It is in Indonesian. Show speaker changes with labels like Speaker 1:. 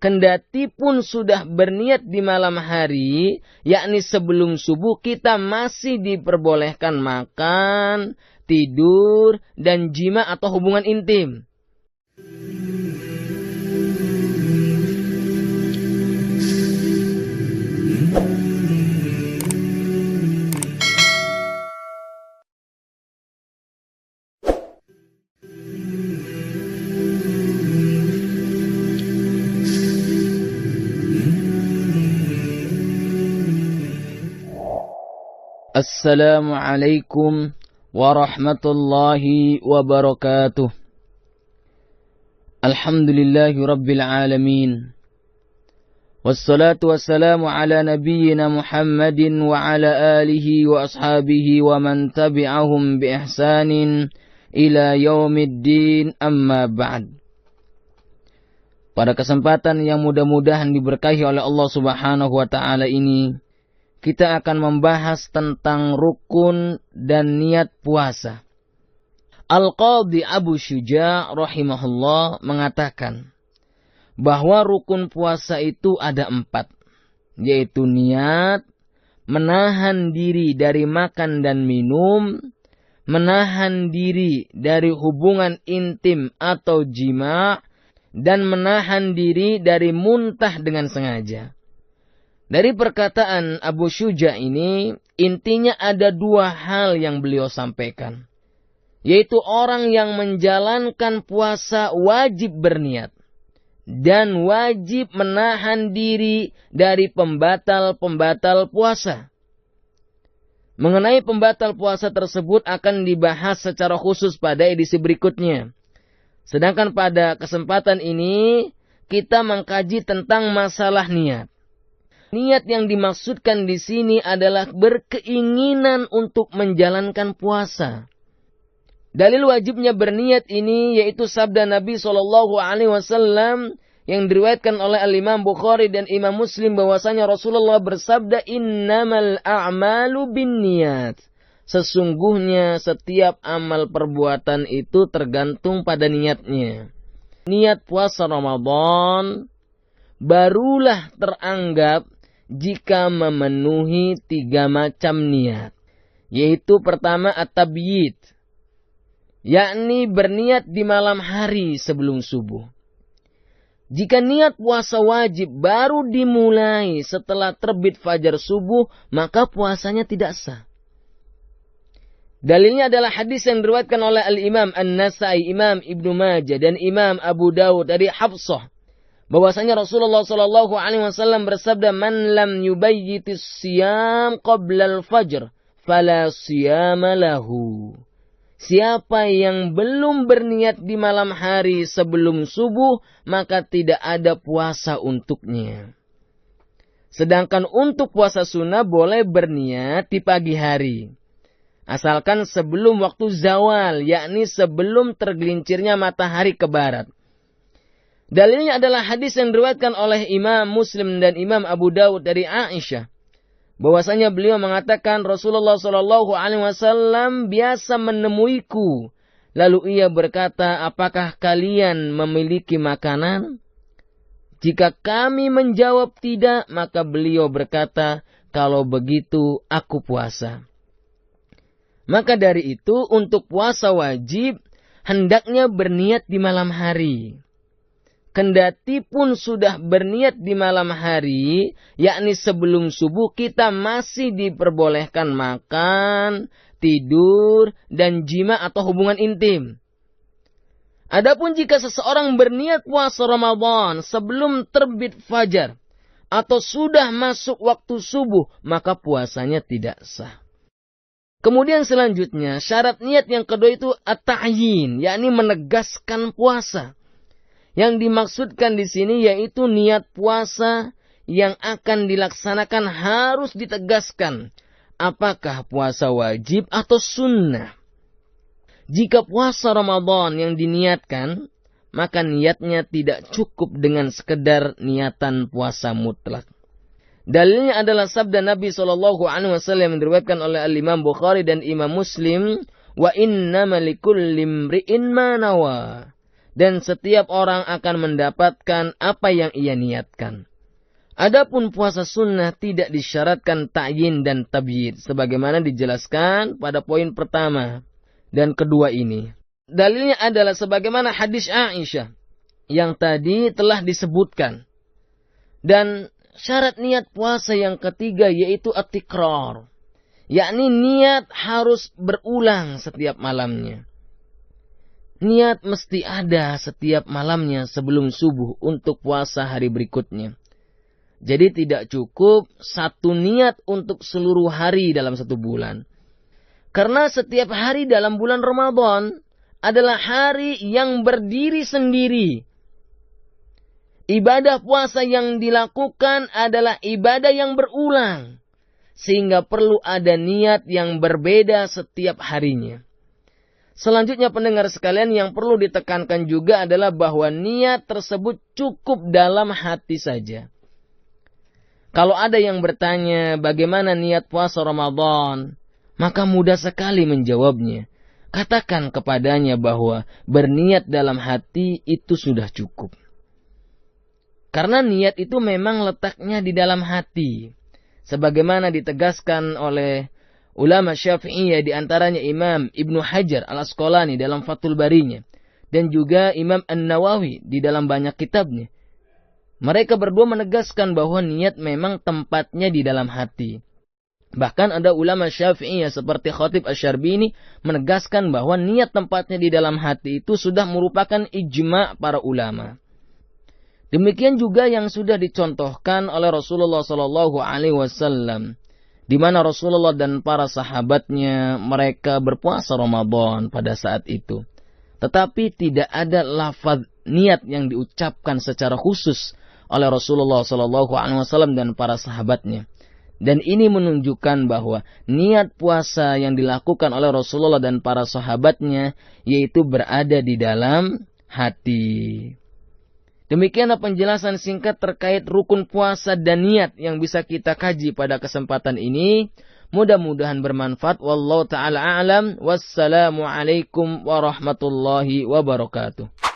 Speaker 1: kendati pun sudah berniat di malam hari, yakni sebelum subuh, kita masih diperbolehkan makan, tidur, dan jima atau hubungan intim. Assalamualaikum warahmatullahi wabarakatuh. Alhamdulillahi rabbil alamin. Wassalatu wassalamu ala nabiyyina Muhammadin wa ala alihi wa ashabihi wa man tabi'ahum bi ihsanin ila yaumiddin, amma ba'd. Pada kesempatan yang mudah-mudahan diberkahi oleh Allah Subhanahu wa taala ini, kita akan membahas tentang rukun dan niat puasa. Al-Qadhi Abu Syuja' rahimahullah mengatakan bahwa rukun puasa itu ada 4, yaitu niat, menahan diri dari makan dan minum, menahan diri dari hubungan intim atau jima', dan menahan diri dari muntah dengan sengaja. Dari perkataan Abu Syuja' ini, intinya ada 2 hal yang beliau sampaikan. Yaitu orang yang menjalankan puasa wajib berniat. Dan wajib menahan diri dari pembatal-pembatal puasa. Mengenai pembatal puasa tersebut akan dibahas secara khusus pada edisi berikutnya. Sedangkan pada kesempatan ini, kita mengkaji tentang masalah niat. Niat yang dimaksudkan di sini adalah berkeinginan untuk menjalankan puasa. Dalil wajibnya berniat ini yaitu sabda Nabi SAW yang diriwayatkan oleh Al-Imam Bukhari dan Imam Muslim bahwasanya Rasulullah bersabda, "Innamal a'malu binniyat." Sesungguhnya setiap amal perbuatan itu tergantung pada niatnya. Niat puasa Ramadan barulah teranggap jika memenuhi 3 macam niat. Yaitu pertama at-tabyid, yakni berniat di malam hari sebelum subuh. Jika niat puasa wajib baru dimulai setelah terbit fajar subuh, maka puasanya tidak sah. Dalilnya adalah hadis yang diriwayatkan oleh Al-Imam An-Nasai, Imam Ibnu Majah, dan Imam Abu Dawud dari Hafsah. Bahwasanya Rasulullah SAW bersabda, "Man lam yubayyitis siyam qabla al-fajr, fala siyama lahu." Siapa yang belum berniat di malam hari sebelum subuh, maka tidak ada puasa untuknya. Sedangkan untuk puasa sunnah boleh berniat di pagi hari. Asalkan sebelum waktu zawal, yakni sebelum tergelincirnya matahari ke barat. Dalilnya adalah hadis yang diriwayatkan oleh Imam Muslim dan Imam Abu Dawud dari Aisyah. Bahwasanya beliau mengatakan Rasulullah SAW biasa menemuiku. Lalu ia berkata, "Apakah kalian memiliki makanan?" Jika kami menjawab tidak, maka beliau berkata, "Kalau begitu aku puasa." Maka dari itu untuk puasa wajib hendaknya berniat di malam hari. Kendati pun sudah berniat di malam hari, yakni sebelum subuh, kita masih diperbolehkan makan, tidur, dan jima atau hubungan intim. Adapun jika seseorang berniat puasa Ramadan sebelum terbit fajar atau sudah masuk waktu subuh, maka puasanya tidak sah. Kemudian selanjutnya, syarat niat yang kedua itu at-ta'yin, yakni menegaskan puasa. Yang dimaksudkan di sini yaitu niat puasa yang akan dilaksanakan harus ditegaskan. Apakah puasa wajib atau sunnah? Jika puasa Ramadan yang diniatkan, maka niatnya tidak cukup dengan sekedar niatan puasa mutlak. Dalilnya adalah sabda Nabi SAW yang diriwayatkan oleh Al-Imam Bukhari dan Imam Muslim, "Wa innama likulli imri'in ma nawa." dan setiap orang akan mendapatkan apa yang ia niatkan. Adapun puasa sunnah tidak disyaratkan ta'yin dan tabyid sebagaimana dijelaskan pada poin pertama dan kedua ini. Dalilnya adalah sebagaimana hadis Aisyah yang tadi telah disebutkan. Dan syarat niat puasa yang ketiga yaitu at-tikrar, yakni niat harus berulang setiap malamnya. Niat mesti ada setiap malamnya sebelum subuh untuk puasa hari berikutnya. Jadi tidak cukup satu niat untuk seluruh hari dalam satu bulan. Karena setiap hari dalam bulan Ramadan adalah hari yang berdiri sendiri. Ibadah puasa yang dilakukan adalah ibadah yang berulang. Sehingga perlu ada niat yang berbeda setiap harinya. Selanjutnya pendengar sekalian yang perlu ditekankan juga adalah bahwa niat tersebut cukup dalam hati saja. Kalau ada yang bertanya bagaimana niat puasa Ramadan, maka mudah sekali menjawabnya. Katakan kepadanya bahwa berniat dalam hati itu sudah cukup. Karena niat itu memang letaknya di dalam hati. Sebagaimana ditegaskan oleh ulama Syafi'iyah di antaranya Imam Ibnu Hajar Al-Asqalani dalam Fathul Barinya. Dan juga Imam An-Nawawi di dalam banyak kitabnya. Mereka berdua menegaskan bahwa niat memang tempatnya di dalam hati. Bahkan ada ulama Syafi'iyah seperti Khatib Asy-Syarbini menegaskan bahwa niat tempatnya di dalam hati itu sudah merupakan ijma' para ulama. Demikian juga yang sudah dicontohkan oleh Rasulullah SAW. Di mana Rasulullah dan para sahabatnya mereka berpuasa Ramadan pada saat itu. Tetapi tidak ada lafaz niat yang diucapkan secara khusus oleh Rasulullah SAW dan para sahabatnya. Dan ini menunjukkan bahwa niat puasa yang dilakukan oleh Rasulullah dan para sahabatnya yaitu berada di dalam hati. Demikianlah penjelasan singkat terkait rukun puasa dan niat yang bisa kita kaji pada kesempatan ini. Mudah-mudahan bermanfaat. Wallahu ta'ala a'lam. Wassalamualaikum warahmatullahi wabarakatuh.